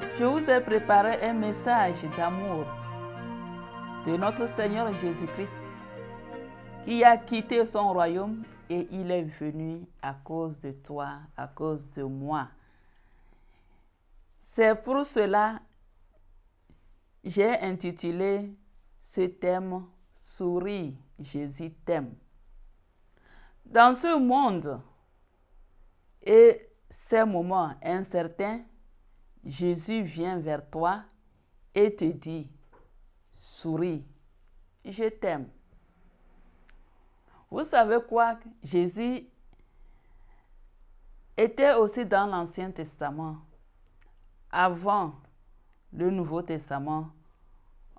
Je vous ai préparé un message d'amour de notre Seigneur Jésus-Christ qui a quitté son royaume et il est venu à cause de toi, à cause de moi. C'est pour cela que j'ai intitulé ce thème « Souris, Jésus t'aime ». Dans ce monde et ces moments incertains, Jésus vient vers toi et te dit « Souris, je t'aime ». Vous savez quoi? Jésus était aussi dans l'Ancien Testament. Avant le Nouveau Testament,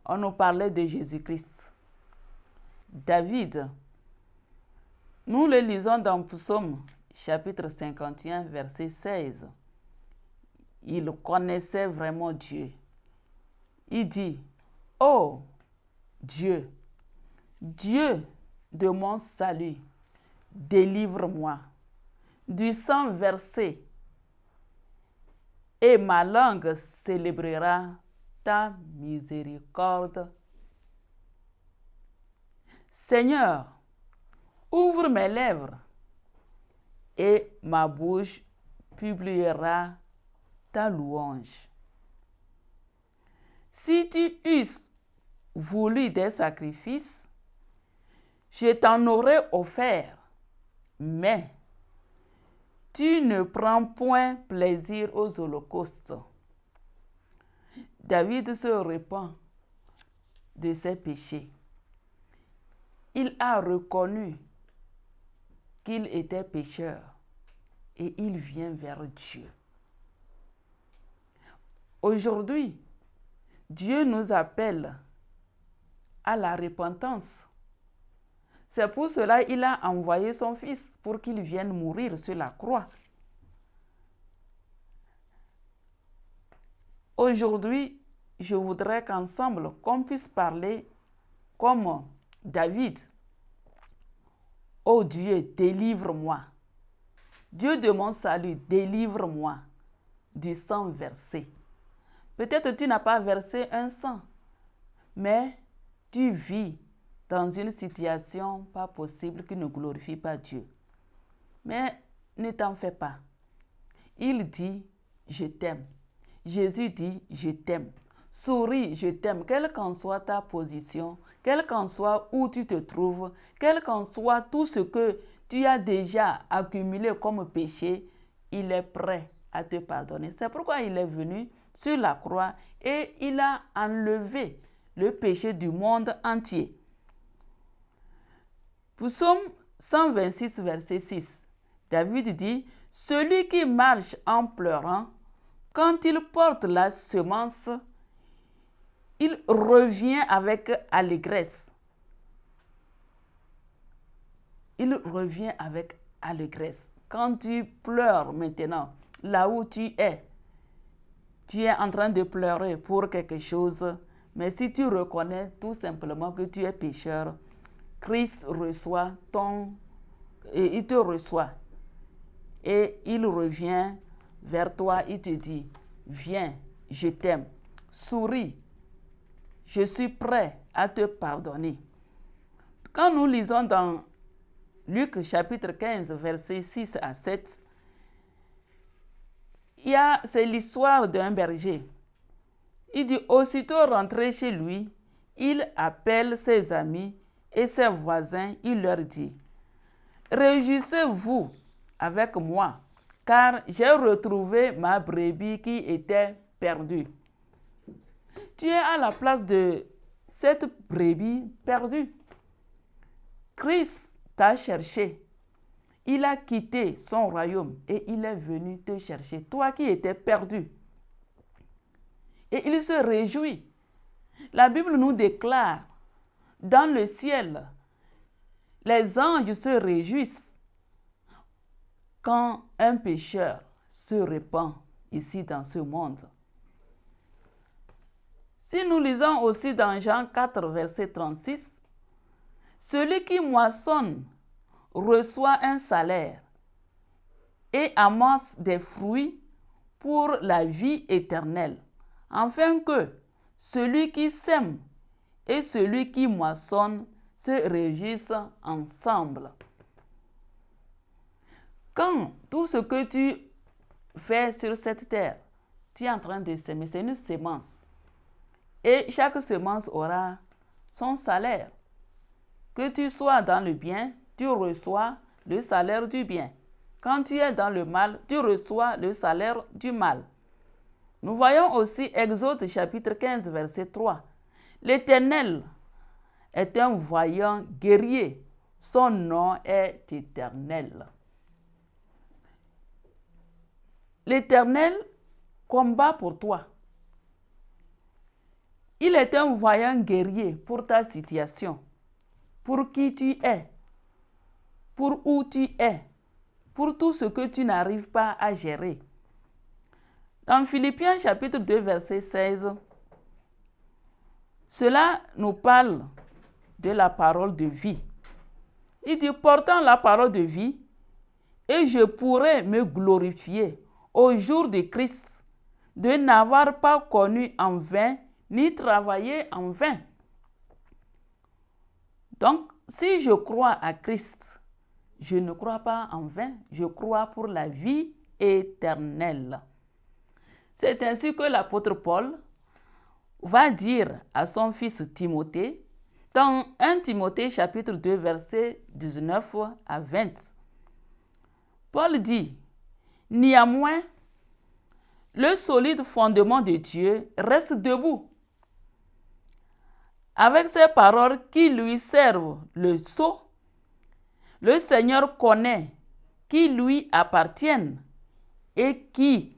on nous parlait de Jésus-Christ. David, nous le lisons dans Psaume chapitre 51, verset 16. Il connaissait vraiment Dieu. Il dit, « Oh Dieu, Dieu de mon salut, délivre-moi du sang versé, et ma langue célébrera ta miséricorde. Seigneur, ouvre mes lèvres, et ma bouche publiera ta louange. Si tu eusses voulu des sacrifices, je t'en aurais offert, mais tu ne prends point plaisir aux holocaustes. » David se repent de ses péchés. Il a reconnu qu'il était pécheur et il vient vers Dieu. Aujourd'hui, Dieu nous appelle à la repentance. C'est pour cela qu'il a envoyé son Fils pour qu'il vienne mourir sur la croix. Aujourd'hui, je voudrais qu'ensemble, qu'on puisse parler comme David. « Oh Dieu, délivre-moi. Dieu de mon salut, délivre-moi du sang versé. » Peut-être tu n'as pas versé un sang, mais tu vis dans une situation pas possible qui ne glorifie pas Dieu. Mais ne t'en fais pas. Il dit, je t'aime. Jésus dit, je t'aime. Souris, je t'aime, quelle qu'en soit ta position, quel qu'en soit où tu te trouves, quel qu'en soit tout ce que tu as déjà accumulé comme péché, il est prêt à te pardonner. C'est pourquoi il est venu sur la croix et il a enlevé le péché du monde entier. Psaume 126, verset 6. David dit, « Celui qui marche en pleurant, quand il porte la semence, il revient avec allégresse. » Il revient avec allégresse. Quand tu pleures maintenant, là où tu es en train de pleurer pour quelque chose, mais si tu reconnais tout simplement que tu es pécheur, Christ reçoit et il te reçoit. Et il revient vers toi, il te dit, viens, je t'aime, souris, je suis prêt à te pardonner. Quand nous lisons dans Luc chapitre 15, versets 6 à 7, c'est l'histoire d'un berger. Il dit, aussitôt rentré chez lui, il appelle ses amis et ses voisins, il leur dit, réjouissez-vous avec moi, car j'ai retrouvé ma brebis qui était perdue. Tu es à la place de cette brebis perdue. Christ t'a cherché. Il a quitté son royaume et il est venu te chercher, toi qui étais perdu. Et il se réjouit. La Bible nous déclare, dans le ciel, les anges se réjouissent quand un pécheur se répand ici dans ce monde. Si nous lisons aussi dans Jean 4, verset 36, celui qui moissonne reçoit un salaire et amasse des fruits pour la vie éternelle, afin que celui qui sème et celui qui moissonne se réjouissent ensemble. Quand tout ce que tu fais sur cette terre, tu es en train de s'aimer, c'est une semence. Et chaque semence aura son salaire. Que tu sois dans le bien, tu reçois le salaire du bien. Quand tu es dans le mal, tu reçois le salaire du mal. Nous voyons aussi Exode chapitre 15, verset 3. L'Éternel est un vaillant guerrier. Son nom est éternel. L'Éternel combat pour toi. Il est un vaillant guerrier pour ta situation, pour qui tu es, pour où tu es, pour tout ce que tu n'arrives pas à gérer. Dans Philippiens chapitre 2, verset 16, cela nous parle de la parole de vie. Il dit, portant la parole de vie, et je pourrai me glorifier au jour de Christ, de n'avoir pas connu en vain, ni travaillé en vain. Donc, si je crois à Christ, je ne crois pas en vain, je crois pour la vie éternelle. C'est ainsi que l'apôtre Paul va dire à son fils Timothée, dans 1 Timothée chapitre 2, versets 19 à 20. Paul dit, néanmoins, le solide fondement de Dieu reste debout. Avec ces paroles qui lui servent le sceau, le Seigneur connaît qui lui appartiennent et qui,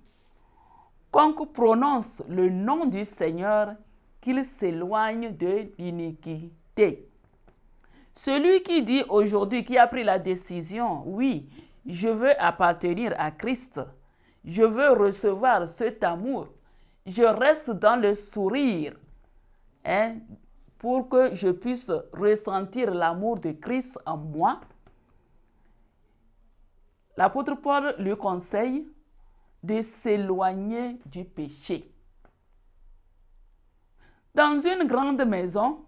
quiconque prononce le nom du Seigneur, qu'il s'éloigne de l'iniquité. Celui qui dit aujourd'hui, qui a pris la décision, oui, je veux appartenir à Christ, je veux recevoir cet amour, je reste dans le sourire, pour que je puisse ressentir l'amour de Christ en moi. L'apôtre Paul lui conseille de s'éloigner du péché. Dans une grande maison,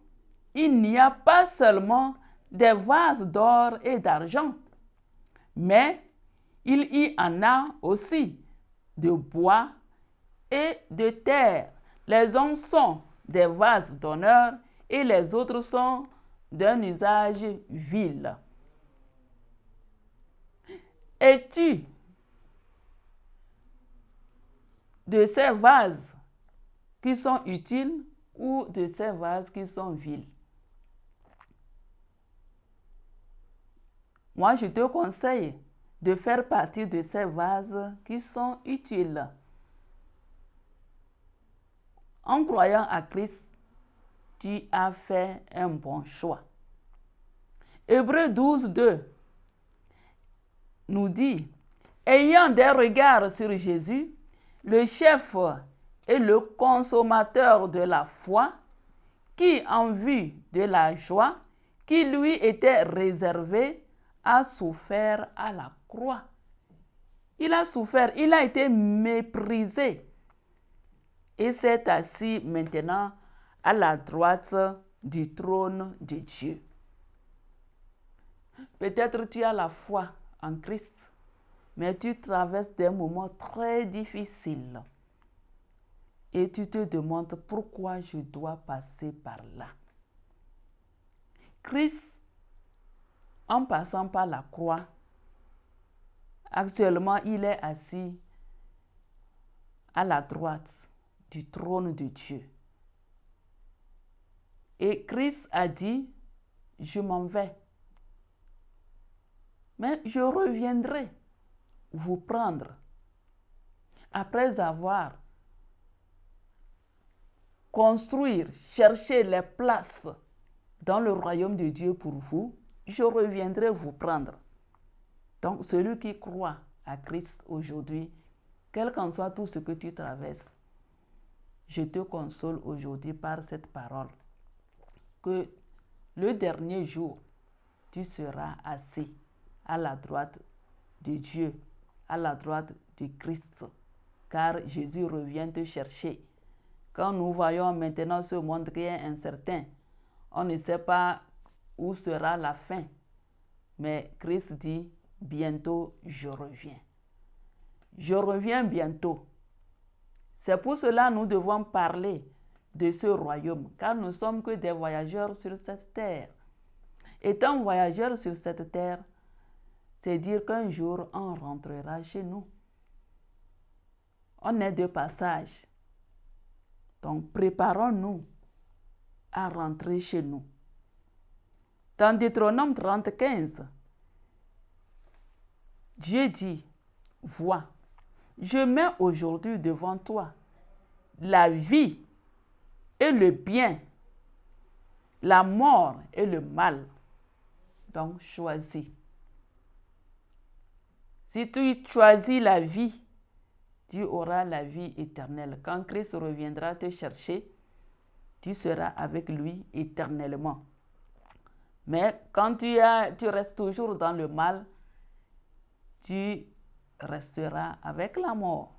il n'y a pas seulement des vases d'or et d'argent, mais il y en a aussi de bois et de terre. Les uns sont des vases d'honneur et les autres sont d'un usage vil. Es-tu de ces vases qui sont utiles ou de ces vases qui sont vils? Moi, je te conseille de faire partie de ces vases qui sont utiles. En croyant à Christ, tu as fait un bon choix. Hébreux 12, 2 nous dit, ayant des regards sur Jésus, le chef et le consommateur de la foi, qui, en vue de la joie qui lui était réservée, a souffert à la croix. Il a souffert, il a été méprisé et s'est assis maintenant à la droite du trône de Dieu. Peut-être tu as la foi en Christ, mais tu traverses des moments très difficiles et tu te demandes pourquoi je dois passer par là. Christ, en passant par la croix, actuellement il est assis à la droite du trône de Dieu. Et Christ a dit, je m'en vais, mais je reviendrai vous prendre après avoir construit, cherché les places dans le royaume de Dieu pour vous, je reviendrai vous prendre. Donc, celui qui croit à Christ aujourd'hui, quel qu'en soit tout ce que tu traverses, je te console aujourd'hui par cette parole, que le dernier jour, tu seras assis à la droite de Dieu, à la droite de Christ, car Jésus revient te chercher Quand nous voyons maintenant ce monde qui est incertain, on ne sait pas où sera la fin. Mais Christ dit, bientôt je reviens. Je reviens bientôt. C'est pour cela que nous devons parler de ce royaume, car nous ne sommes que des voyageurs sur cette terre. Étant voyageurs sur cette terre, c'est dire qu'un jour, on rentrera chez nous. On est de passage. Donc, préparons-nous à rentrer chez nous. Dans Deutéronome 30:15, Dieu dit, « Vois, je mets aujourd'hui devant toi la vie et le bien, la mort et le mal. Donc, choisis. » Si tu choisis la vie, tu auras la vie éternelle. Quand Christ reviendra te chercher, tu seras avec lui éternellement. Mais quand tu restes toujours dans le mal, tu resteras avec la mort.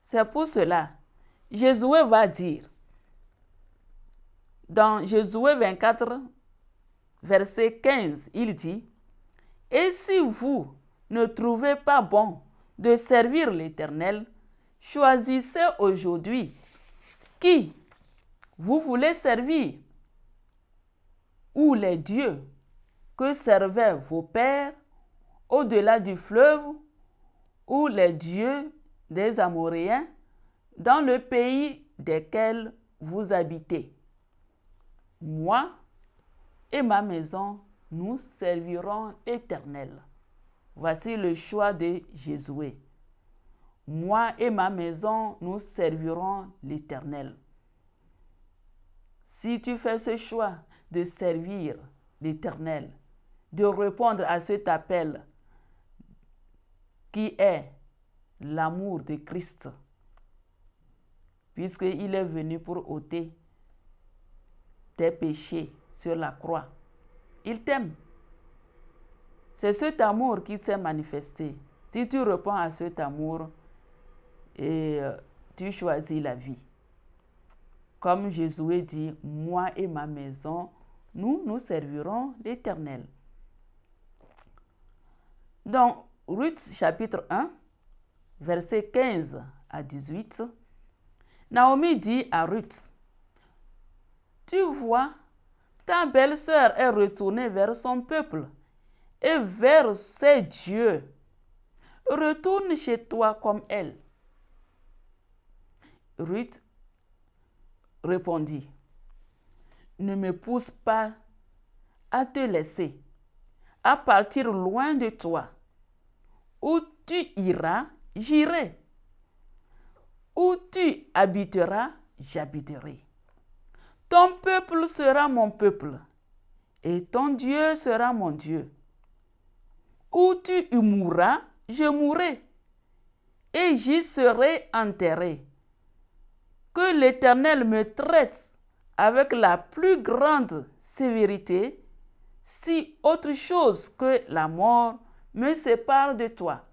C'est pour cela, Josué va dire, dans Josué 24, verset 15, il dit, « Et si vous ne trouvez pas bon de servir l'Éternel, choisissez aujourd'hui qui vous voulez servir, ou les dieux que servaient vos pères au-delà du fleuve, ou les dieux des Amoréens dans le pays desquels vous habitez. Moi et ma maison, nous servirons l'Éternel. » Voici le choix de Josué. Moi et ma maison, nous servirons l'Éternel. Si tu fais ce choix de servir l'Éternel, de répondre à cet appel qui est l'amour de Christ, puisqu'il est venu pour ôter tes péchés sur la croix. Il t'aime. C'est cet amour qui s'est manifesté. Si tu réponds à cet amour, tu choisis la vie. Comme Josué dit, moi et ma maison, nous servirons l'Éternel. Dans Ruth chapitre 1, versets 15 à 18, Naomi dit à Ruth, « Tu vois, ta belle-sœur est retournée vers son peuple et vers ses dieux. Retourne chez toi comme elle. » Ruth répondit, « Ne me pousse pas à te laisser, à partir loin de toi. Où tu iras, j'irai. Où tu habiteras, j'habiterai. Ton peuple sera mon peuple, et ton Dieu sera mon Dieu. Où tu y mourras, je mourrai, et j'y serai enterré. Que l'Éternel me traite avec la plus grande sévérité, si autre chose que la mort me sépare de toi. »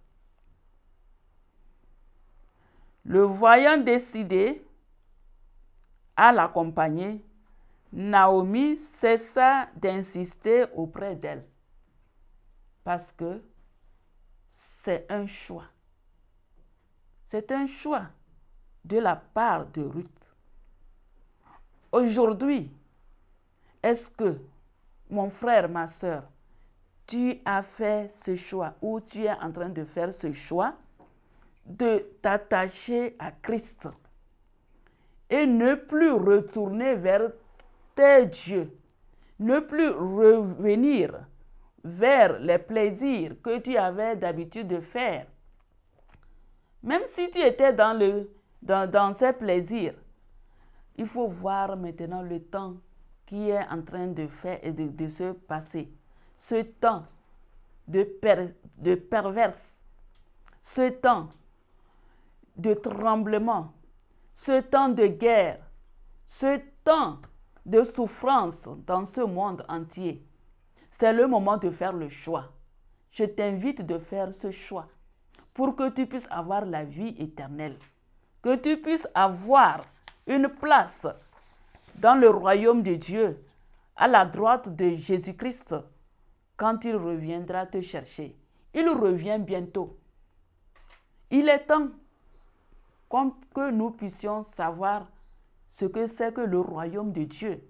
Le voyant décidé à l'accompagner, Naomi cessa d'insister auprès d'elle, parce que c'est un choix. C'est un choix de la part de Ruth. Aujourd'hui, est-ce que, mon frère, ma soeur, tu as fait ce choix ou tu es en train de faire ce choix de t'attacher à Christ et ne plus retourner vers tes dieux, ne plus revenir vers les plaisirs que tu avais d'habitude de faire. Même si tu étais dans ces plaisirs, il faut voir maintenant le temps qui est en train de faire et de se passer. Ce temps de perverse, ce temps de tremblement, ce temps de guerre, ce temps de souffrance dans ce monde entier. C'est le moment de faire le choix. Je t'invite de faire ce choix pour que tu puisses avoir la vie éternelle. que tu puisses avoir une place dans le royaume de Dieu, à la droite de Jésus-Christ, quand il reviendra te chercher. Il revient bientôt. Il est temps que nous puissions savoir ce que c'est que le royaume de Dieu.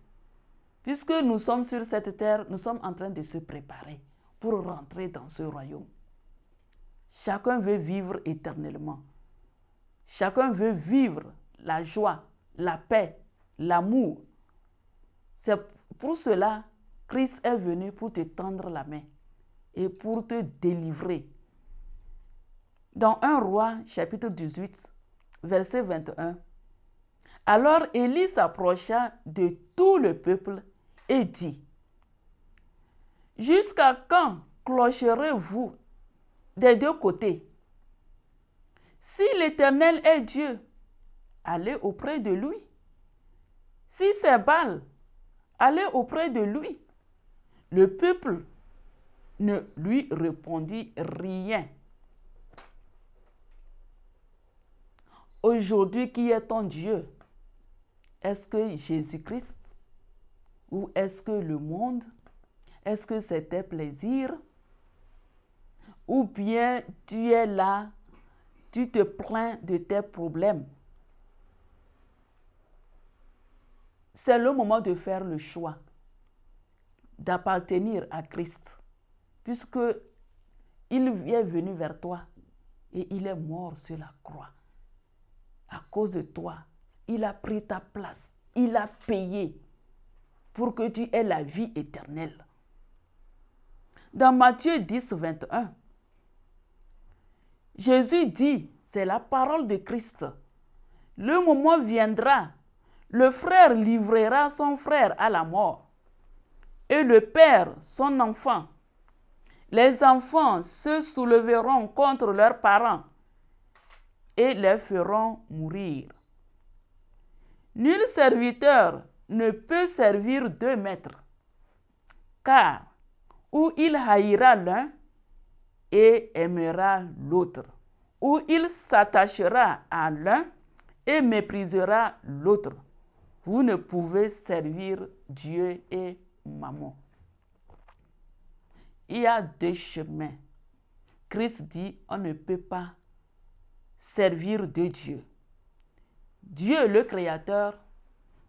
Puisque nous sommes sur cette terre, nous sommes en train de se préparer pour rentrer dans ce royaume. Chacun veut vivre éternellement. Chacun veut vivre la joie, la paix, l'amour. C'est pour cela que Christ est venu pour te tendre la main et pour te délivrer. Dans 1 Roi, chapitre 18, verset 21, alors Élie s'approcha de tout le peuple et dit, « Jusqu'à quand clocherez-vous des deux côtés? Si l'Éternel est Dieu, allez auprès de lui. Si c'est Baal, allez auprès de lui. » Le peuple ne lui répondit rien. Aujourd'hui, qui est ton Dieu? Est-ce que Jésus-Christ? Ou est-ce que le monde? Est-ce que c'est tes plaisirs? Ou bien tu es là, tu te plains de tes problèmes? C'est le moment de faire le choix d'appartenir à Christ, puisque il est venu vers toi et il est mort sur la croix. À cause de toi, il a pris ta place, il a payé pour que tu aies la vie éternelle. Dans Matthieu 10, 21, Jésus dit, c'est la parole de Christ, le moment viendra, le frère livrera son frère à la mort et le père son enfant. Les enfants se souleveront contre leurs parents et les feront mourir. Nul serviteur ne peut servir deux maîtres, car ou il haïra l'un et aimera l'autre, ou il s'attachera à l'un et méprisera l'autre. Vous ne pouvez servir Dieu et Mammon. Il y a deux chemins. Christ dit, on ne peut pas servir deux dieux. Dieu le Créateur,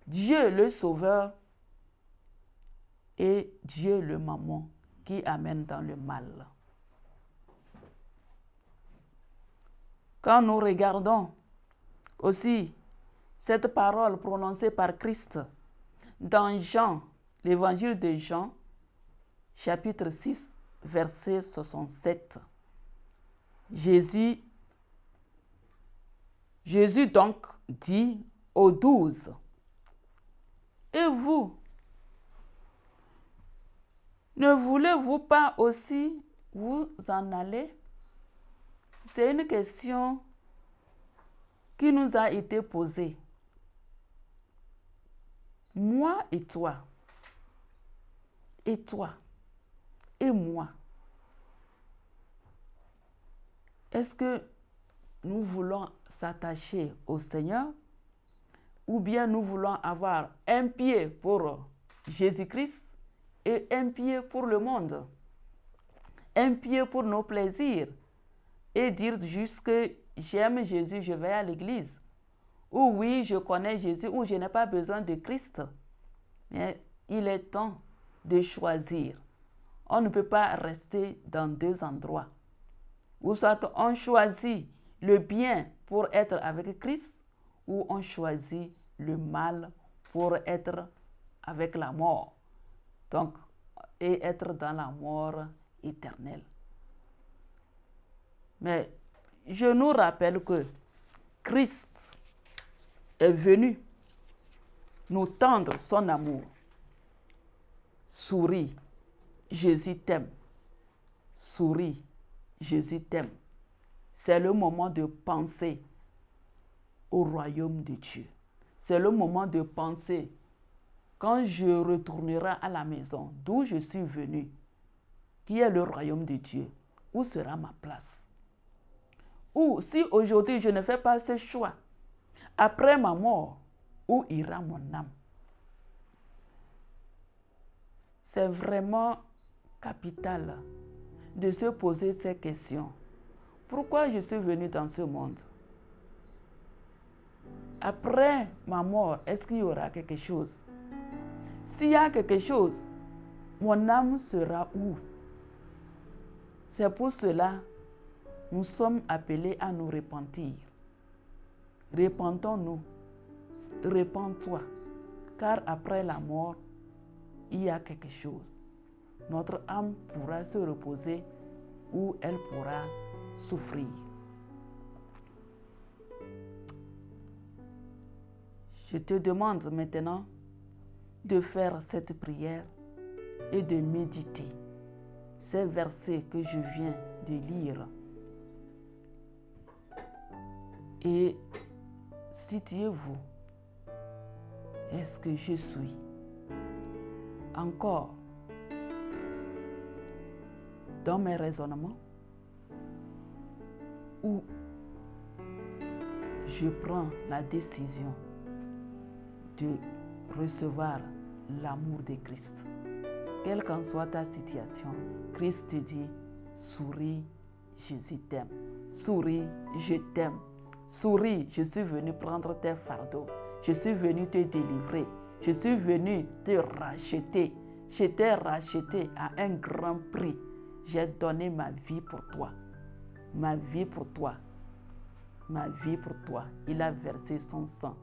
Dieu le Sauveur et Dieu le Mammon qui amène dans le mal. Quand nous regardons aussi cette parole prononcée par Christ dans Jean, l'évangile de Jean, chapitre 6, verset 67. Jésus donc dit aux 12, « Et vous, ne voulez-vous pas aussi vous en aller ?» C'est une question qui nous a été posée. Moi et toi, et moi, est-ce que nous voulons s'attacher au Seigneur ou bien nous voulons avoir un pied pour Jésus-Christ et un pied pour le monde, un pied pour nos plaisirs et dire juste que j'aime Jésus, je vais à l'église, ou oui, je connais Jésus, ou je n'ai pas besoin de Christ. Mais il est temps de choisir. On ne peut pas rester dans deux endroits. Ou soit on choisit le bien pour être avec Christ, ou on choisit le mal pour être avec la mort. Donc, et être dans la mort éternelle. Mais je nous rappelle que Christ est venu nous tendre son amour. Souris, Jésus t'aime. Souris, Jésus t'aime. C'est le moment de penser au royaume de Dieu. C'est le moment de penser quand je retournerai à la maison d'où je suis venu, qui est le royaume de Dieu, où sera ma place? Ou si aujourd'hui je ne fais pas ce choix Après ma mort, où ira mon âme? C'est vraiment capital de se poser ces questions. Pourquoi je suis venu dans ce monde? Après ma mort, est-ce qu'il y aura quelque chose? S'il y a quelque chose, mon âme sera où? C'est pour cela que nous sommes appelés à nous repentir. Repentons-nous, repens-toi, car après la mort, il y a quelque chose. Notre âme pourra se reposer ou elle pourra souffrir. Je te demande maintenant de faire cette prière et de méditer ces versets que je viens de lire. Et situez-vous, est-ce que je suis encore dans mes raisonnements ou je prends la décision de recevoir l'amour de Christ? Quelle qu'en soit ta situation, Christ te dit, souris, Jésus t'aime. Souris, je t'aime. Souris, je suis venu prendre tes fardeaux. Je suis venu te délivrer. Je suis venu te racheter. Je t'ai racheté à un grand prix. J'ai donné ma vie pour toi. Ma vie pour toi. Ma vie pour toi. Il a versé son sang.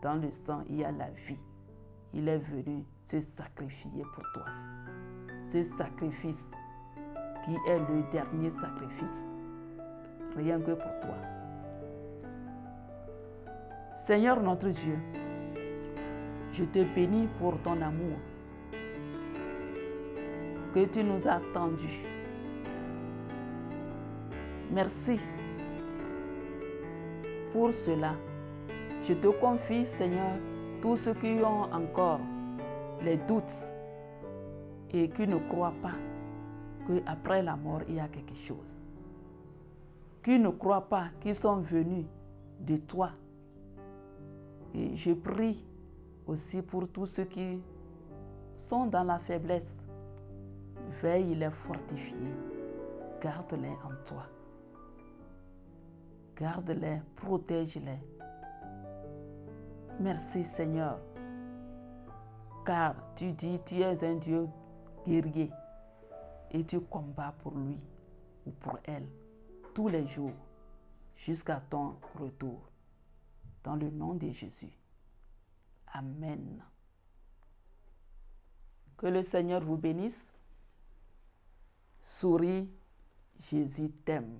Dans le sang, il y a la vie. Il est venu se sacrifier pour toi. Ce sacrifice qui est le dernier sacrifice, rien que pour toi. Seigneur notre Dieu, je te bénis pour ton amour que tu nous as tendu. Merci pour cela. Je te confie, Seigneur, tous ceux qui ont encore les doutes et qui ne croient pas qu'après la mort, il y a quelque chose. Qui ne croient pas qu'ils sont venus de toi. Et je prie aussi pour tous ceux qui sont dans la faiblesse. Veille les fortifier. Garde-les en toi. Garde-les, protège-les. Merci Seigneur, car tu dis tu es un Dieu guerrier et tu combats pour lui ou pour elle tous les jours jusqu'à ton retour. Dans le nom de Jésus. Amen. Que le Seigneur vous bénisse. Souris, Jésus t'aime.